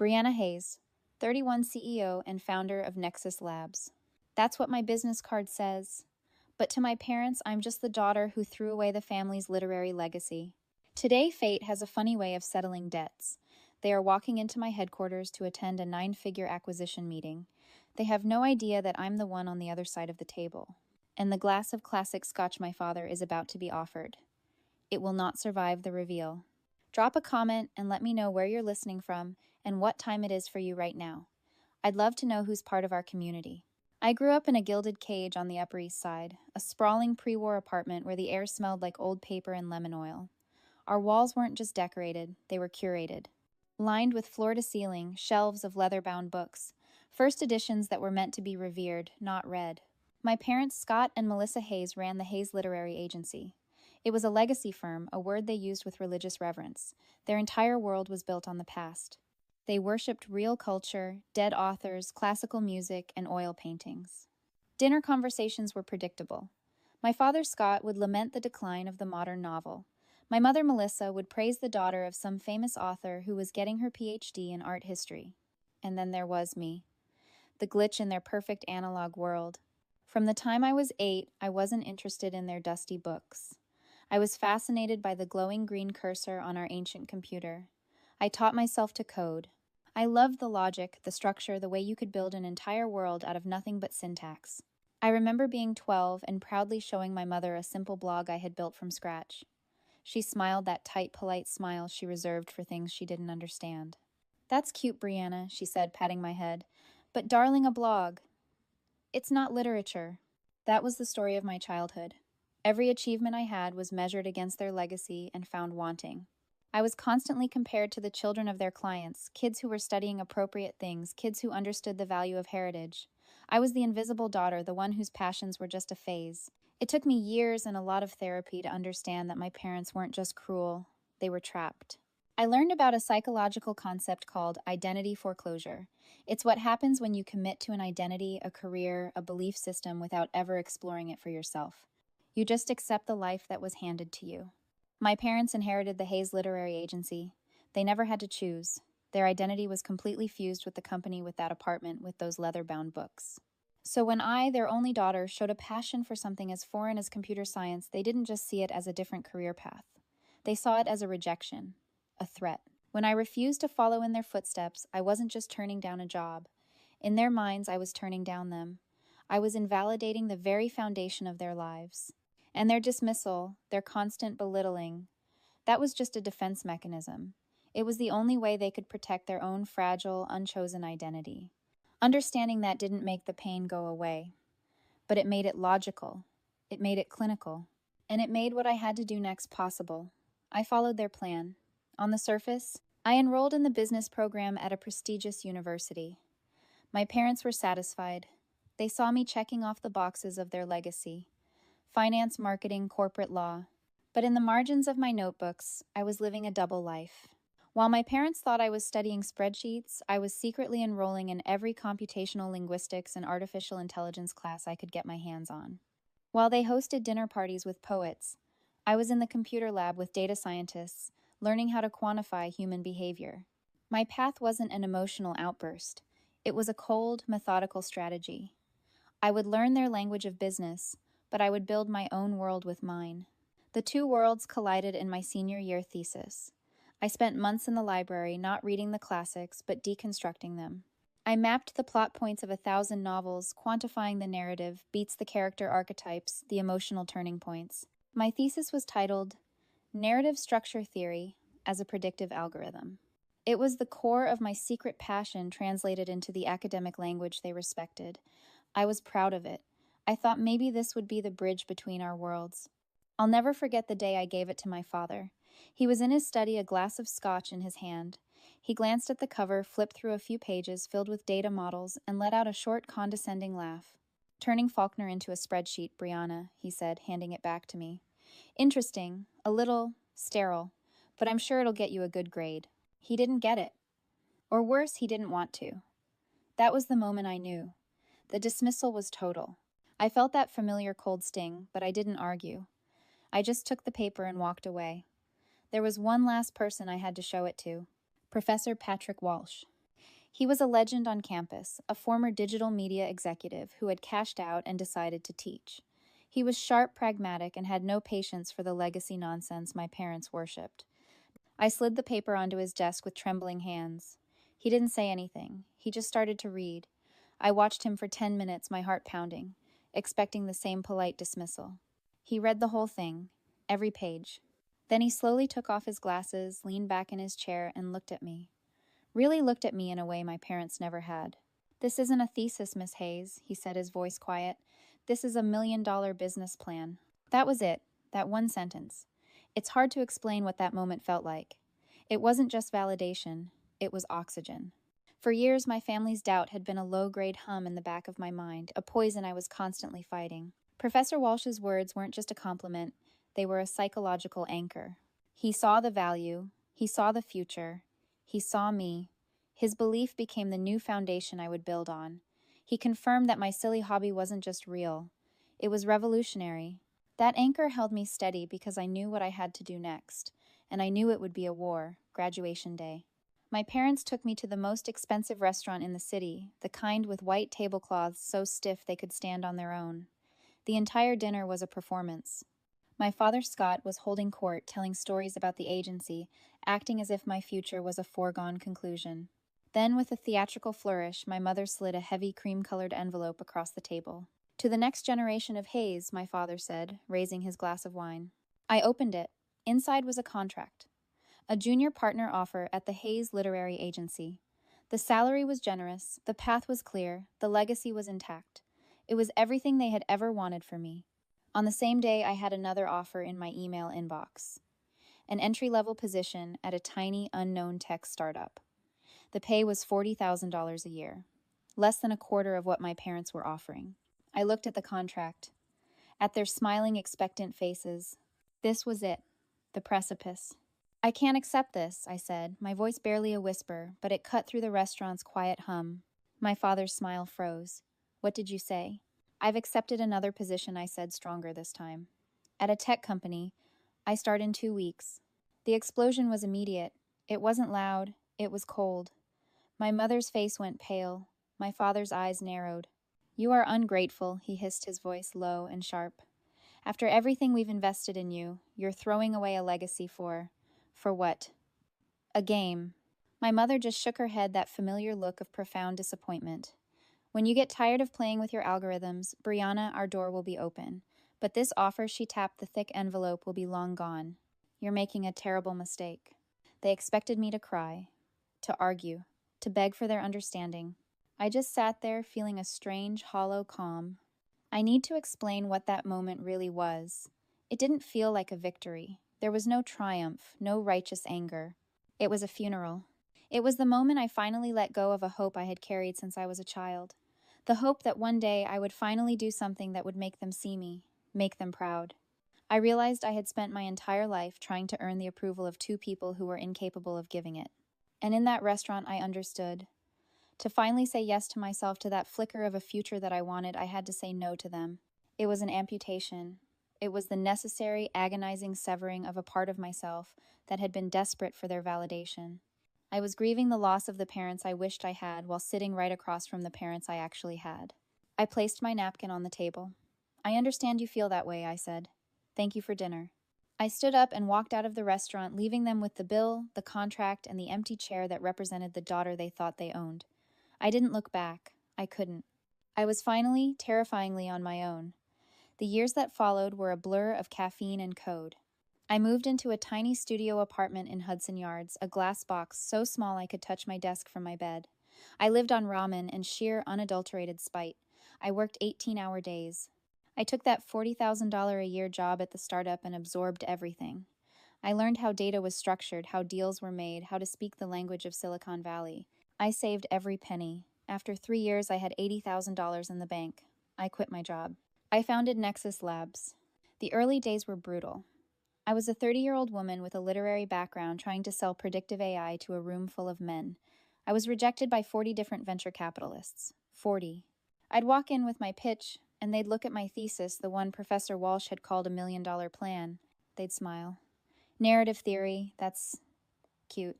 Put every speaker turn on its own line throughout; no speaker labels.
Brianna Hayes, 31 CEO and founder of Nexus Labs. That's what my business card says. But to my parents, I'm just the daughter who threw away the family's literary legacy. Today, fate has a funny way of settling debts. They are walking into my headquarters to attend a 9-figure acquisition meeting. They have no idea that I'm the one on the other side of the table. And the glass of classic scotch my father is about to be offered. It will not survive the reveal. Drop a comment and let me know where you're listening from and what time it is for you right now. I'd love to know who's part of our community. I grew up in a gilded cage on the Upper East Side, a sprawling pre-war apartment where the air smelled like old paper and lemon oil. Our walls weren't just decorated, they were curated. Lined with floor-to-ceiling shelves of leather-bound books, first editions that were meant to be revered, not read. My parents, Scott and Melissa Hayes, ran the Hayes Literary Agency. It was a legacy firm, a word they used with religious reverence. Their entire world was built on the past. They worshipped real culture, dead authors, classical music, and oil paintings. Dinner conversations were predictable. My father, Scott, would lament the decline of the modern novel. My mother, Melissa, would praise the daughter of some famous author who was getting her PhD in art history. And then there was me, the glitch in their perfect analog world. From the time I was 8, I wasn't interested in their dusty books. I was fascinated by the glowing green cursor on our ancient computer. I taught myself to code. I loved the logic, the structure, the way you could build an entire world out of nothing but syntax. I remember being 12 and proudly showing my mother a simple blog I had built from scratch. She smiled that tight, polite smile she reserved for things she didn't understand. "That's cute, Brianna," she said, patting my head. "But darling, a blog. It's not literature." That was the story of my childhood. Every achievement I had was measured against their legacy and found wanting. I was constantly compared to the children of their clients, kids who were studying appropriate things, kids who understood the value of heritage. I was the invisible daughter, the one whose passions were just a phase. It took me years and a lot of therapy to understand that my parents weren't just cruel, they were trapped. I learned about a psychological concept called identity foreclosure. It's what happens when you commit to an identity, a career, a belief system without ever exploring it for yourself. You just accept the life that was handed to you. My parents inherited the Hayes Literary Agency. They never had to choose. Their identity was completely fused with the company, with that apartment, with those leather-bound books. So when I, their only daughter, showed a passion for something as foreign as computer science, they didn't just see it as a different career path. They saw it as a rejection, a threat. When I refused to follow in their footsteps, I wasn't just turning down a job. In their minds, I was turning down them. I was invalidating the very foundation of their lives. And their dismissal, their constant belittling, that was just a defense mechanism. It was the only way they could protect their own fragile, unchosen identity. Understanding that didn't make the pain go away, but it made it logical. It made it clinical. And it made what I had to do next possible. I followed their plan. On the surface, I enrolled in the business program at a prestigious university. My parents were satisfied. They saw me checking off the boxes of their legacy: finance, marketing, corporate law. But in the margins of my notebooks, I was living a double life. While my parents thought I was studying spreadsheets, I was secretly enrolling in every computational linguistics and artificial intelligence class I could get my hands on. While they hosted dinner parties with poets, I was in the computer lab with data scientists, learning how to quantify human behavior. My path wasn't an emotional outburst. It was a cold, methodical strategy. I would learn their language of business, but I would build my own world with mine. The two worlds collided in my senior year thesis. I spent months in the library, not reading the classics, but deconstructing them. I mapped the plot points of 1,000 novels, quantifying the narrative, beats the character archetypes, the emotional turning points. My thesis was titled Narrative Structure Theory as a Predictive Algorithm. It was the core of my secret passion translated into the academic language they respected. I was proud of it. I thought maybe this would be the bridge between our worlds. I'll never forget the day I gave it to my father. He was in his study, a glass of scotch in his hand. He glanced at the cover, flipped through a few pages filled with data models, and let out a short, condescending laugh. "Turning Faulkner into a spreadsheet, Brianna," he said, handing it back to me. "Interesting, a little sterile, but I'm sure it'll get you a good grade." He didn't get it. Or worse, he didn't want to. That was the moment I knew. The dismissal was total. I felt that familiar cold sting, but I didn't argue. I just took the paper and walked away. There was one last person I had to show it to: Professor Patrick Walsh. He was a legend on campus, a former digital media executive who had cashed out and decided to teach. He was sharp, pragmatic, and had no patience for the legacy nonsense my parents worshipped. I slid the paper onto his desk with trembling hands. He didn't say anything. He just started to read. I watched him for 10 minutes, my heart pounding, expecting the same polite dismissal. He read the whole thing, every page. Then he slowly took off his glasses, leaned back in his chair, and looked at me. Really looked at me in a way my parents never had. "This isn't a thesis, Miss Hayes," he said, his voice quiet. "This is a $1 million business plan." That was it, that one sentence. It's hard to explain what that moment felt like. It wasn't just validation, it was oxygen. For years, my family's doubt had been a low-grade hum in the back of my mind, a poison I was constantly fighting. Professor Walsh's words weren't just a compliment, they were a psychological anchor. He saw the value, he saw the future, he saw me. His belief became the new foundation I would build on. He confirmed that my silly hobby wasn't just real, it was revolutionary. That anchor held me steady because I knew what I had to do next, and I knew it would be a war, graduation day. My parents took me to the most expensive restaurant in the city, the kind with white tablecloths so stiff they could stand on their own. The entire dinner was a performance. My father, Scott, was holding court, telling stories about the agency, acting as if my future was a foregone conclusion. Then, with a theatrical flourish, my mother slid a heavy cream-colored envelope across the table. "To the next generation of Hayes," my father said, raising his glass of wine. I opened it. Inside was a contract. A junior partner offer at the Hayes Literary Agency. The salary was generous, the path was clear, the legacy was intact. It was everything they had ever wanted for me. On the same day, I had another offer in my email inbox. An entry-level position at a tiny, unknown tech startup. The pay was $40,000 a year, less than a quarter of what my parents were offering. I looked at the contract, at their smiling, expectant faces. This was it, the precipice. "I can't accept this," I said, my voice barely a whisper, but it cut through the restaurant's quiet hum. My father's smile froze. "What did you say?" "I've accepted another position," I said, stronger this time. "At a tech company. I start in 2 weeks." The explosion was immediate. It wasn't loud, it was cold. My mother's face went pale. My father's eyes narrowed. "You are ungrateful," he hissed, his voice low and sharp. "After everything we've invested in you, you're throwing away a legacy for what? A game." My mother just shook her head, that familiar look of profound disappointment. "When you get tired of playing with your algorithms, Brianna, our door will be open. But this offer," she tapped the thick envelope, "will be long gone. You're making a terrible mistake." They expected me to cry, to argue, to beg for their understanding. I just sat there, feeling a strange, hollow calm. I need to explain what that moment really was. It didn't feel like a victory. There was no triumph, no righteous anger. It was a funeral. It was the moment I finally let go of a hope I had carried since I was a child. The hope that one day I would finally do something that would make them see me, make them proud. I realized I had spent my entire life trying to earn the approval of 2 people who were incapable of giving it. And in that restaurant, I understood. To finally say yes to myself, to that flicker of a future that I wanted, I had to say no to them. It was an amputation. It was the necessary, agonizing severing of a part of myself that had been desperate for their validation. I was grieving the loss of the parents I wished I had while sitting right across from the parents I actually had. I placed my napkin on the table. "I understand you feel that way," I said. "Thank you for dinner." I stood up and walked out of the restaurant, leaving them with the bill, the contract, and the empty chair that represented the daughter they thought they owned. I didn't look back. I couldn't. I was finally, terrifyingly on my own. The years that followed were a blur of caffeine and code. I moved into a tiny studio apartment in Hudson Yards, a glass box so small I could touch my desk from my bed. I lived on ramen and sheer, unadulterated spite. I worked 18-hour days. I took that $40,000 a year job at the startup and absorbed everything. I learned how data was structured, how deals were made, how to speak the language of Silicon Valley. I saved every penny. After 3 years, I had $80,000 in the bank. I quit my job. I founded Nexus Labs. The early days were brutal. I was a 30-year-old woman with a literary background trying to sell predictive AI to a room full of men. I was rejected by 40 different venture capitalists. 40. I'd walk in with my pitch, and they'd look at my thesis, the one Professor Walsh had called $1 million plan. They'd smile. "Narrative theory, that's cute."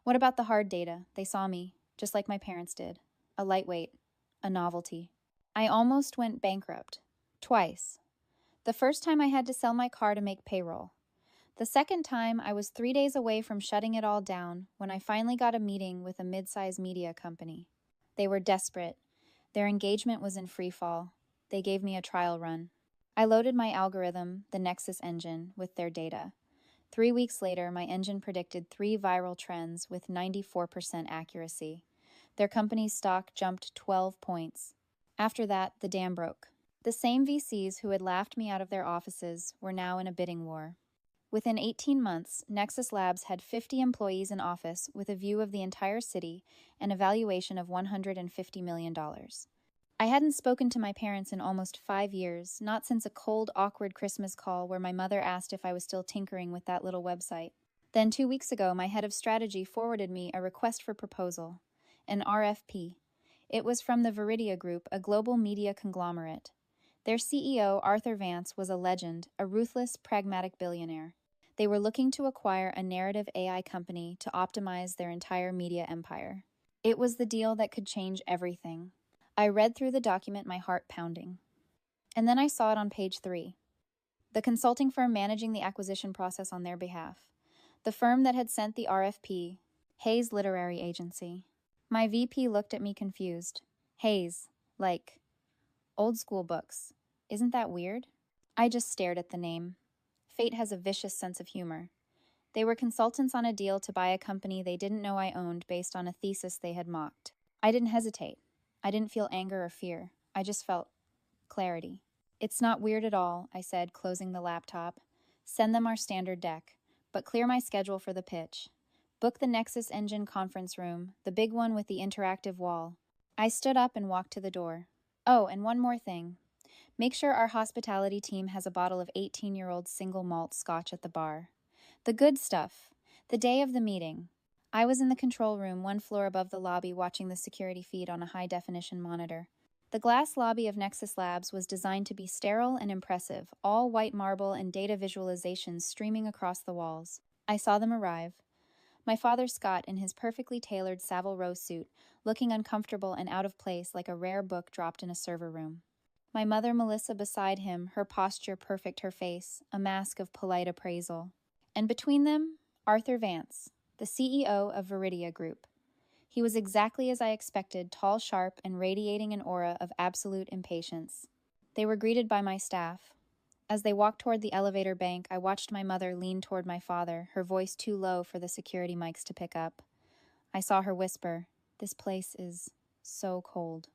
"What about the hard data?" They saw me. just like my parents did. A lightweight, a novelty. I almost went bankrupt. Twice. The first time I had to sell my car to make payroll. The second time, I was 3 days away from shutting it all down when I finally got a meeting with a mid-sized media company. They were desperate. Their engagement was in free fall. They gave me a trial run. I loaded my algorithm, the Nexus engine, with their data. 3 weeks later, my engine predicted 3 viral trends with 94% accuracy. Their company's stock jumped 12 points. After that, the dam broke. The same VCs who had laughed me out of their offices were now in a bidding war. Within 18 months, Nexus Labs had 50 employees in office with a view of the entire city and a valuation of $150 million. I hadn't spoken to my parents in almost 5 years, not since a cold, awkward Christmas call where my mother asked if I was still tinkering with that little website. Then 2 weeks ago, my head of strategy forwarded me a request for proposal, an RFP. It was from the Viridia Group, a global media conglomerate. Their CEO, Arthur Vance, was a legend, a ruthless, pragmatic billionaire. They were looking to acquire a narrative AI company to optimize their entire media empire. It was the deal that could change everything. I read through the document, my heart pounding. And then I saw it on page 3. The consulting firm managing the acquisition process on their behalf. The firm that had sent the RFP, Hayes Literary Agency. My VP looked at me confused. Hayes, like old school books. Isn't that weird? I just stared at the name. Fate has a vicious sense of humor. They were consultants on a deal to buy a company they didn't know I owned based on a thesis they had mocked. I didn't hesitate. I didn't feel anger or fear. I just felt clarity. It's not weird at all, I said, closing the laptop. Send them our standard deck, but clear my schedule for the pitch. Book the Nexus Engine conference room, the big one with the interactive wall. I stood up and walked to the door. Oh, and one more thing. Make sure our hospitality team has a bottle of 18-year-old single malt scotch at the bar. The good stuff. The day of the meeting. I was in the control room, one floor above the lobby, watching the security feed on a high-definition monitor. The glass lobby of Nexus Labs was designed to be sterile and impressive, all white marble and data visualizations streaming across the walls. I saw them arrive. My father Scott in his perfectly tailored Savile Row suit, looking uncomfortable and out of place like a rare book dropped in a server room. My mother Melissa beside him, her posture perfect, her face, a mask of polite appraisal. And between them, Arthur Vance, the CEO of Viridia Group. He was exactly as I expected, tall, sharp, and radiating an aura of absolute impatience. They were greeted by my staff. As they walked toward the elevator bank, I watched my mother lean toward my father, her voice too low for the security mics to pick up. I saw her whisper, "This place is so cold.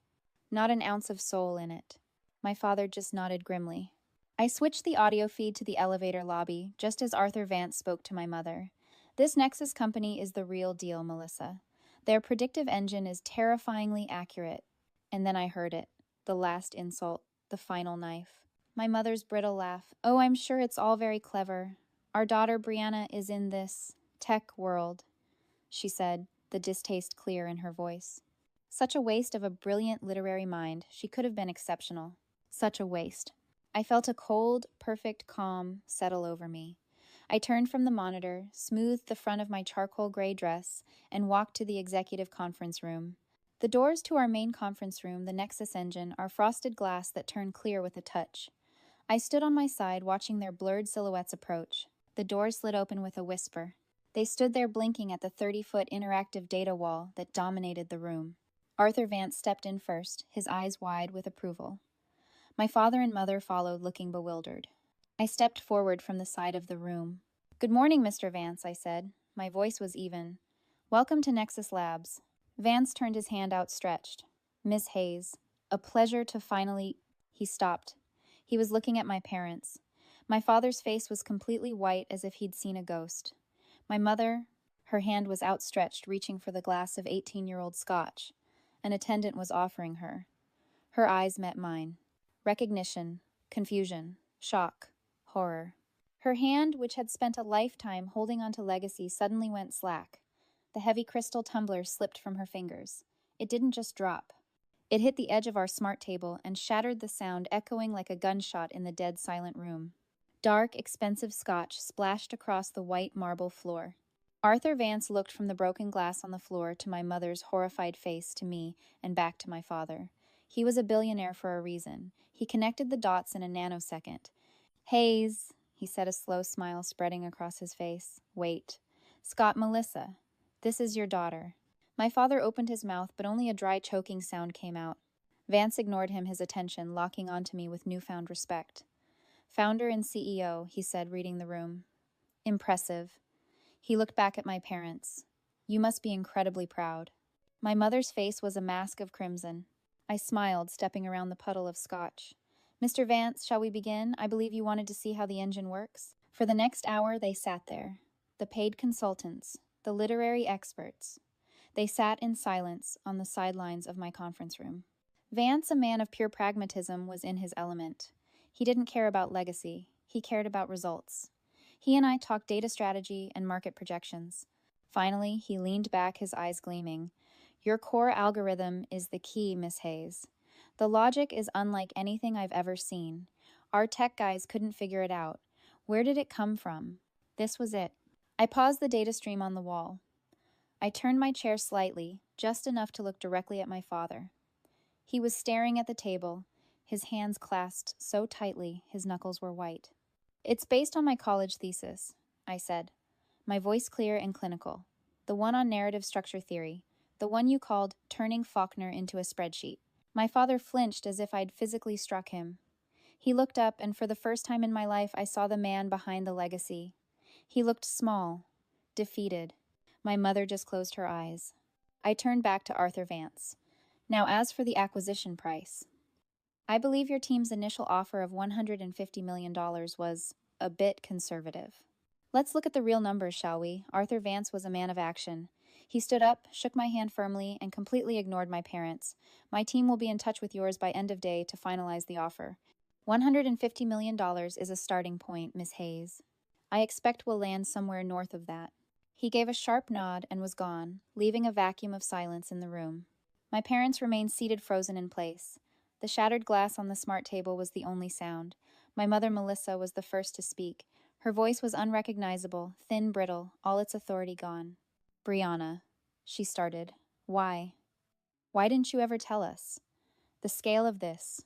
Not an ounce of soul in it." My father just nodded grimly. I switched the audio feed to the elevator lobby, just as Arthur Vance spoke to my mother. "This Nexus company is the real deal, Melissa. Their predictive engine is terrifyingly accurate." And then I heard it, the last insult, the final knife. My mother's brittle laugh. "Oh, I'm sure it's all very clever. Our daughter Brianna is in this tech world," she said, the distaste clear in her voice. Such a waste of a brilliant literary mind. She could have been exceptional. Such a waste. I felt a cold, perfect calm settle over me. I turned from the monitor, smoothed the front of my charcoal gray dress, and walked to the executive conference room. The doors to our main conference room, the Nexus Engine, are frosted glass that turn clear with a touch. I stood on my side, watching their blurred silhouettes approach. The doors slid open with a whisper. They stood there blinking at the 30-foot interactive data wall that dominated the room. Arthur Vance stepped in first, his eyes wide with approval. My father and mother followed, looking bewildered. I stepped forward from the side of the room. "Good morning, Mr. Vance," I said. My voice was even. "Welcome to Nexus Labs." Vance turned his hand outstretched. "Miss Hayes, a pleasure to finally—" He stopped. He was looking at my parents. My father's face was completely white, as if he'd seen a ghost. My mother, her hand was outstretched, reaching for the glass of 18-year-old scotch. An attendant was offering her. Her eyes met mine. Recognition, confusion, shock, horror. Her hand, which had spent a lifetime holding onto legacy, suddenly went slack. The heavy crystal tumbler slipped from her fingers. It didn't just drop. It hit the edge of our smart table and shattered, the sound echoing like a gunshot in the dead silent room. Dark, expensive scotch splashed across the white marble floor. Arthur Vance looked from the broken glass on the floor to my mother's horrified face to me and back to my father. He was a billionaire for a reason. He connected the dots in a nanosecond. Hayes, he said, a slow smile spreading across his face. Wait. Scott, Melissa, this is your daughter. My father opened his mouth, but only a dry choking sound came out. Vance ignored him, his attention, locking onto me with newfound respect. Founder and CEO, he said, reading the room. Impressive. He looked back at my parents. You must be incredibly proud. My mother's face was a mask of crimson. I smiled, stepping around the puddle of scotch. Mr. Vance, shall we begin? I believe you wanted to see how the engine works. For the next hour, they sat there. The paid consultants, the literary experts. They sat in silence on the sidelines of my conference room. Vance, a man of pure pragmatism, was in his element. He didn't care about legacy. He cared about results. He and I talked data strategy and market projections. Finally, he leaned back, his eyes gleaming. Your core algorithm is the key, Miss Hayes. The logic is unlike anything I've ever seen. Our tech guys couldn't figure it out. Where did it come from? This was it. I paused the data stream on the wall. I turned my chair slightly, just enough to look directly at my father. He was staring at the table, his hands clasped so tightly his knuckles were white. It's based on my college thesis, I said, my voice clear and clinical. The one on narrative structure theory, the one you called turning Faulkner into a spreadsheet. My father flinched as if I'd physically struck him. He looked up, and for the first time in my life, I saw the man behind the legacy. He looked small, defeated. My mother just closed her eyes. I turned back to Arthur Vance. Now, as for the acquisition price, I believe your team's initial offer of $150 million was a bit conservative. Let's look at the real numbers, shall we? Arthur Vance was a man of action. He stood up, shook my hand firmly, and completely ignored my parents. My team will be in touch with yours by end of day to finalize the offer. $150 million is a starting point, Miss Hayes. I expect we'll land somewhere north of that. He gave a sharp nod and was gone, leaving a vacuum of silence in the room. My parents remained seated, frozen in place. The shattered glass on the smart table was the only sound. My mother, Melissa, was the first to speak. Her voice was unrecognizable, thin, brittle, all its authority gone. Brianna, she started. Why? Why didn't you ever tell us? The scale of this.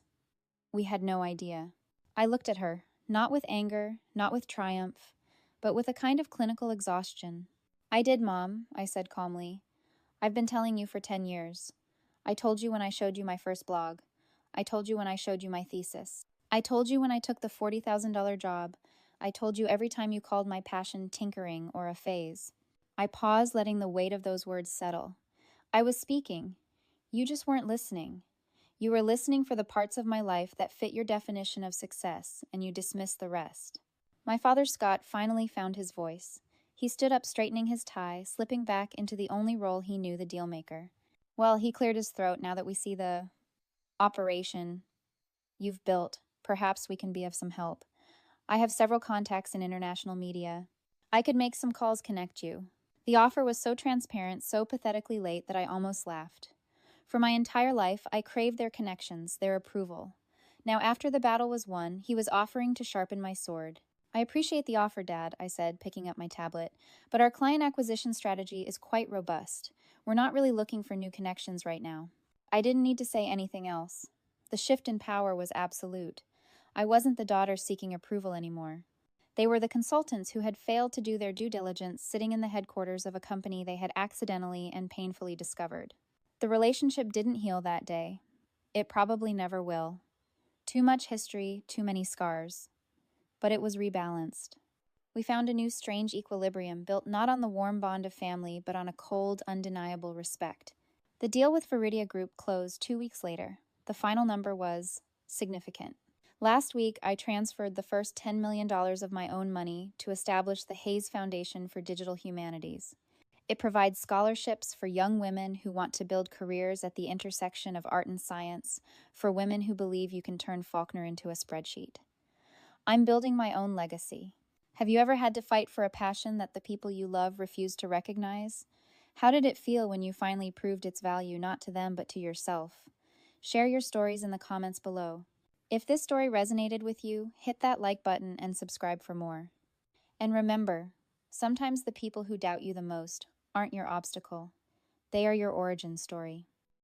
We had no idea. I looked at her, not with anger, not with triumph, but with a kind of clinical exhaustion. I did, Mom, I said calmly. I've been telling you for 10 years. I told you when I showed you my first blog. I told you when I showed you my thesis. I told you when I took the $40,000 job. I told you every time you called my passion tinkering or a phase. I paused, letting the weight of those words settle. I was speaking. You just weren't listening. You were listening for the parts of my life that fit your definition of success, and you dismissed the rest. My father, Scott, finally found his voice. He stood up, straightening his tie, slipping back into the only role he knew, the dealmaker. Well, he cleared his throat. Now that we see the operation you've built, perhaps we can be of some help. I have several contacts in international media. I could make some calls, connect you. The offer was so transparent, so pathetically late that I almost laughed. For my entire life, I craved their connections, their approval. Now, after the battle was won, he was offering to sharpen my sword. I appreciate the offer, Dad, I said, picking up my tablet, but our client acquisition strategy is quite robust. We're not really looking for new connections right now. I didn't need to say anything else. The shift in power was absolute. I wasn't the daughter seeking approval anymore. They were the consultants who had failed to do their due diligence, sitting in the headquarters of a company they had accidentally and painfully discovered. The relationship didn't heal that day. It probably never will. Too much history, too many scars. But it was rebalanced. We found a new strange equilibrium built not on the warm bond of family, but on a cold, undeniable respect. The deal with Viridia Group closed 2 weeks later. The final number was significant. Last week, I transferred the first $10 million of my own money to establish the Hayes Foundation for Digital Humanities. It provides scholarships for young women who want to build careers at the intersection of art and science, for women who believe you can turn Faulkner into a spreadsheet. I'm building my own legacy. Have you ever had to fight for a passion that the people you love refuse to recognize? How did it feel when you finally proved its value not to them but to yourself? Share your stories in the comments below. If this story resonated with you, hit that like button and subscribe for more. And remember, Sometimes the people who doubt you the most aren't your obstacle, they are your origin story.